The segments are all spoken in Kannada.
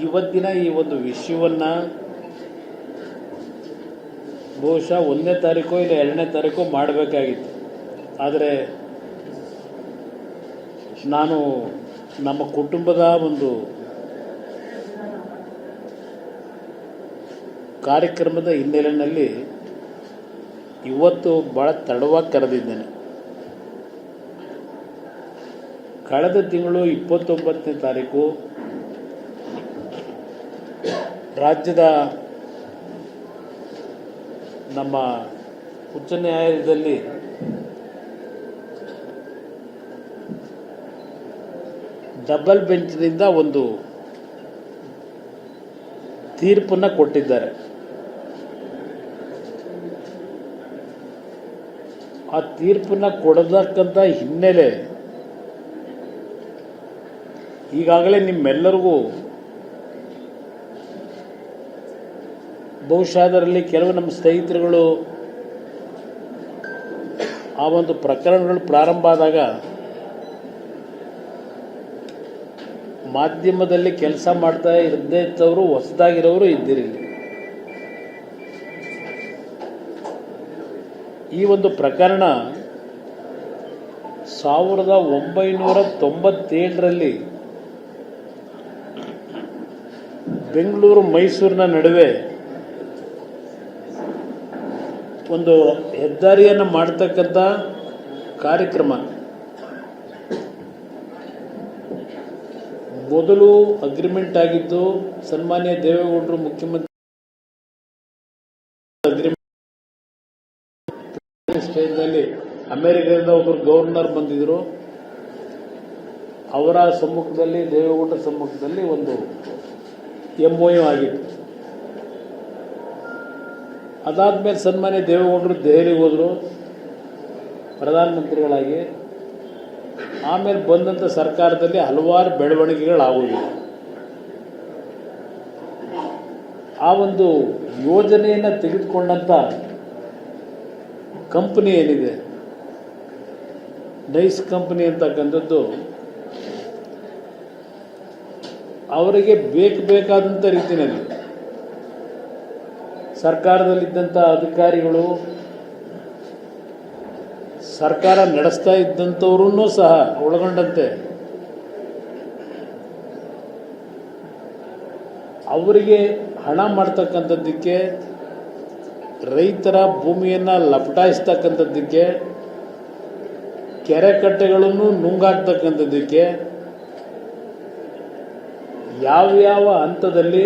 ಇವತ್ತಿನ ಈ ಒಂದು ವಿಷಯವನ್ನು ಬಹುಶಃ 1ನೇ ತಾರೀಕು ಇಲ್ಲ 2ನೇ ತಾರೀಕು ಮಾಡಬೇಕಾಗಿತ್ತು. ಆದರೆ ನಾನು ನಮ್ಮ ಕುಟುಂಬದ ಒಂದು ಕಾರ್ಯಕ್ರಮದ ಹಿನ್ನೆಲೆಯಲ್ಲಿ ಇವತ್ತು ಭಾಳ ತಡವಾಗಿ ಕರೆದಿದ್ದೇನೆ. ಕಳೆದ ತಿಂಗಳು 29ನೇ ತಾರೀಕು ರಾಜ್ಯದ ನಮ್ಮ ಉಚ್ಚ ನ್ಯಾಯಾಲಯದಲ್ಲಿ ಡಬಲ್ ಬೆಂಚ್ನಿಂದ ಒಂದು ತೀರ್ಪನ್ನು ಕೊಟ್ಟಿದ್ದಾರೆ. ಆ ತೀರ್ಪನ್ನು ಕೊಡತಕ್ಕಂಥ ಹಿನ್ನೆಲೆ ಈಗಾಗಲೇ ನಿಮ್ಮೆಲ್ಲರಿಗೂ ಬಹುಶಃ ಅದರಲ್ಲಿ ಕೆಲವು ನಮ್ಮ ಸ್ನೇಹಿತರುಗಳು ಆ ಒಂದು ಪ್ರಕರಣಗಳು ಪ್ರಾರಂಭ ಆದಾಗ ಮಾಧ್ಯಮದಲ್ಲಿ ಕೆಲಸ ಮಾಡ್ತಾ ಇರದೇ ಇದ್ದವರು ಹೊಸದಾಗಿರೋರು ಇದ್ದೀರಿ. ಈ ಒಂದು ಪ್ರಕರಣ 1997ರಲ್ಲಿ ಬೆಂಗಳೂರು ಮೈಸೂರಿನ ನಡುವೆ ಒಂದು ಹೆದ್ದಾರಿಯನ್ನು ಮಾಡತಕ್ಕಂಥ ಕಾರ್ಯಕ್ರಮ ಮೊದಲು ಅಗ್ರಿಮೆಂಟ್ ಆಗಿದ್ದು ಸನ್ಮಾನ್ಯ ದೇವೇಗೌಡರು ಮುಖ್ಯಮಂತ್ರಿ ಅಗ್ರಿಮೆಂಟ್ ಸ್ಟೇಜ್ನಲ್ಲಿ ಅಮೆರಿಕದಿಂದ ಒಬ್ಬರು ಗವರ್ನರ್ ಬಂದಿದ್ರು. ಅವರ ಸಮ್ಮುಖದಲ್ಲಿ ದೇವೇಗೌಡರ ಸಮ್ಮುಖದಲ್ಲಿ ಒಂದು MOU ಆಗಿತ್ತು. ಅದಾದ್ಮೇಲೆ ಸನ್ಮಾನ್ಯ ದೇವೇಗೌಡರು ದೆಹಲಿಗೆ ಹೋದರು ಪ್ರಧಾನಮಂತ್ರಿಗಳಾಗಿ. ಆಮೇಲೆ ಬಂದಂಥ ಸರ್ಕಾರದಲ್ಲಿ ಹಲವಾರು ಬೆಳವಣಿಗೆಗಳಾಗುವುದಿಲ್ಲ. ಆ ಒಂದು ಯೋಜನೆಯನ್ನು ತೆಗೆದುಕೊಂಡಂಥ ಕಂಪನಿ ಏನಿದೆ ನೈಸ್ ಕಂಪನಿ ಅಂತಕ್ಕಂಥದ್ದು ಅವರಿಗೆ ಬೇಕಾದಂಥ ರೀತಿಯಲ್ಲಿ ಸರ್ಕಾರದಲ್ಲಿದ್ದಂಥ ಅಧಿಕಾರಿಗಳು ಸರ್ಕಾರ ನಡೆಸ್ತಾ ಇದ್ದಂಥವ್ರನ್ನೂ ಸಹ ಒಳಗೊಂಡಂತೆ ಅವರಿಗೆ ಹಣ ಮಾಡ್ತಕ್ಕಂಥದ್ದಕ್ಕೆ, ರೈತರ ಭೂಮಿಯನ್ನು ಲಪಟಾಯಿಸ್ತಕ್ಕಂಥದ್ದಕ್ಕೆ, ಕೆರೆ ಕಟ್ಟೆಗಳನ್ನು ನುಂಗಾಕ್ತಕ್ಕಂಥದ್ದಕ್ಕೆ ಯಾವ್ಯಾವ ಹಂತದಲ್ಲಿ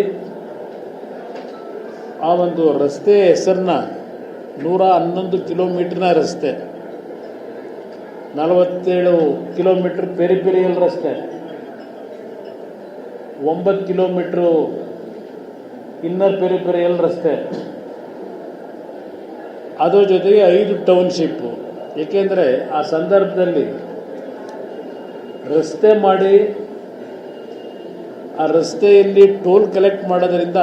ಆ ಒಂದು ರಸ್ತೆ ಹೆಸರನ್ನ 111 ಕಿಲೋಮೀಟರ್ನ ರಸ್ತೆ, 47 ಕಿಲೋಮೀಟರ್ ಪೆರಿಫೆರಿಯಲ್ ರಸ್ತೆ, 9 ಕಿಲೋಮೀಟ್ರು ಇನ್ನರ್ ಪೆರಿಫೆರಿಯಲ್ ರಸ್ತೆ, ಅದರ ಜೊತೆಗೆ 5 ಟೌನ್ಶಿಪ್ಪು. ಏಕೆಂದರೆ ಆ ಸಂದರ್ಭದಲ್ಲಿ ರಸ್ತೆ ಮಾಡಿ ಆ ರಸ್ತೆಯಲ್ಲಿ ಟೋಲ್ ಕಲೆಕ್ಟ್ ಮಾಡೋದ್ರಿಂದ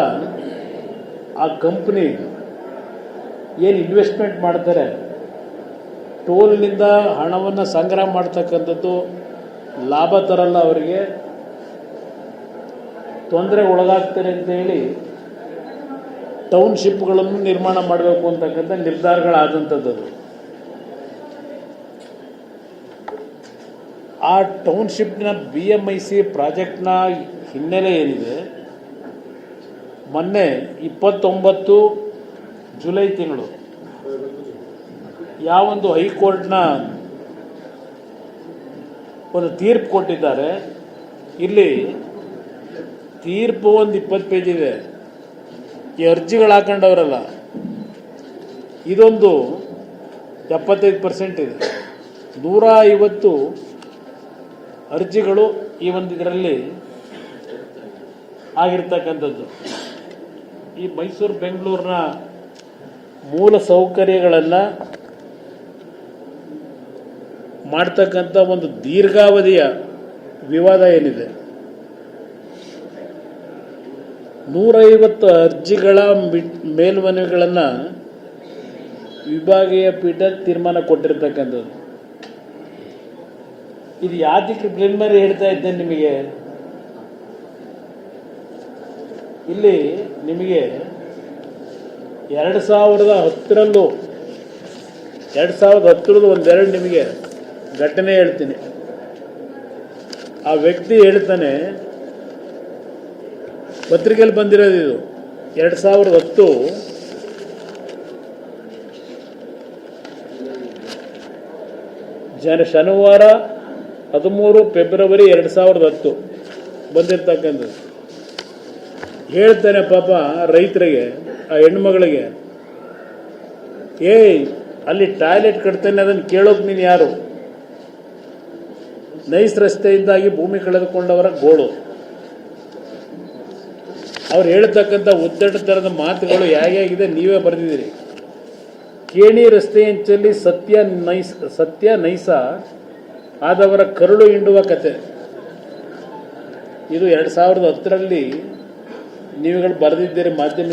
ಆ ಕಂಪ್ನಿ ಏನು ಇನ್ವೆಸ್ಟ್ಮೆಂಟ್ ಮಾಡ್ತಾರೆ, ಟೋಲ್ನಿಂದ ಹಣವನ್ನು ಸಂಗ್ರಹ ಮಾಡ್ತಕ್ಕಂಥದ್ದು ಲಾಭ ತರಲ್ಲ, ಅವರಿಗೆ ತೊಂದರೆ ಒಳಗಾಗ್ತಾರೆ ಅಂತೇಳಿ ಟೌನ್ಶಿಪ್ಗಳನ್ನು ನಿರ್ಮಾಣ ಮಾಡಬೇಕು ಅಂತಕ್ಕಂಥ ನಿರ್ಧಾರಗಳಾದಂಥದ್ದು. ಆ ಟೌನ್ಶಿಪ್ನ BMIC ಪ್ರಾಜೆಕ್ಟ್ನ ಹಿನ್ನೆಲೆ ಏನಿದೆ, ಮೊನ್ನೆ 29 ಜುಲೈ ತಿಂಗಳು ಯಾವೊಂದು ಹೈಕೋರ್ಟ್ನ ಒಂದು ತೀರ್ಪು ಕೊಟ್ಟಿದ್ದಾರೆ. ಇಲ್ಲಿ ತೀರ್ಪು ಒಂದು 20 ಪೇಜ್ ಇದೆ. ಈ ಅರ್ಜಿಗಳು ಹಾಕೊಂಡವರಲ್ಲ, ಇದೊಂದು 75% ಇದೆ. 150 ಅರ್ಜಿಗಳು ಈ ಒಂದು ಇದರಲ್ಲಿ ಆಗಿರ್ತಕ್ಕಂಥದ್ದು. ಈ ಮೈಸೂರು ಬೆಂಗಳೂರಿನ ಮೂಲ ಸೌಕರ್ಯಗಳನ್ನು ಮಾಡ್ತಕ್ಕಂಥ ಒಂದು ದೀರ್ಘಾವಧಿಯ ವಿವಾದ ಏನಿದೆ, 150 ಅರ್ಜಿಗಳ ಮೇಲ್ಮನವಿಗಳನ್ನು ವಿಭಾಗೀಯ ಪೀಠ ತೀರ್ಮಾನ ಕೊಟ್ಟಿರ್ತಕ್ಕಂಥದ್ದು. ಇದು ಯಾತಕ್ಕೆ ಪ್ರಿಲಿಮಿನರಿ ಹೇಳ್ತಾ ಇದ್ದೇನೆ ನಿಮಗೆ, ಇಲ್ಲಿ ನಿಮಗೆ 2010ರಲ್ಲೂ 2010ರದ್ದು ಒಂದೆರಡು ನಿಮಗೆ ಘಟನೆ ಹೇಳ್ತೀನಿ. ಆ ವ್ಯಕ್ತಿ ಹೇಳ್ತಾನೆ, ಪತ್ರಿಕೆಯಲ್ಲಿ ಬಂದಿರೋದು ಇದು, 2010 ಶನಿವಾರ 13 ಫೆಬ್ರವರಿ 2010 ಬಂದಿರ್ತಕ್ಕಂಥದ್ದು. ಹೇಳ್ತಾನೆ ಪಾಪ ರೈತರಿಗೆ, ಆ ಹೆಣ್ಮಗಳಿಗೆ, ಅಲ್ಲಿ ಟಾಯ್ಲೆಟ್ ಕಟ್ತಾನೆ, ಅದನ್ನು ಕೇಳೋಕೆ ನೀನು ಯಾರು? ನೈಸ್ ರಸ್ತೆಯಿಂದಾಗಿ ಭೂಮಿ ಕಳೆದುಕೊಂಡವರ ಗೋಳು. ಅವ್ರು ಹೇಳ್ತಕ್ಕಂಥ ಉದ್ದಟತನದ ಮಾತುಗಳು ಹೇಗಿದೆ ನೀವೇ ಬರೆದಿದ್ದೀರಿ. ಕೇಣಿ ರಸ್ತೆಯಂಚಲ್ಲಿ ಸತ್ಯ ನೈಸ ಆದವರ ಕರುಳು ಹಿಂಡುವ ಕತೆ. ಇದು 2010ರಲ್ಲಿ ನೀವುಗಳು ಬರೆದಿದ್ದೀರಿ ಮಾಧ್ಯಮ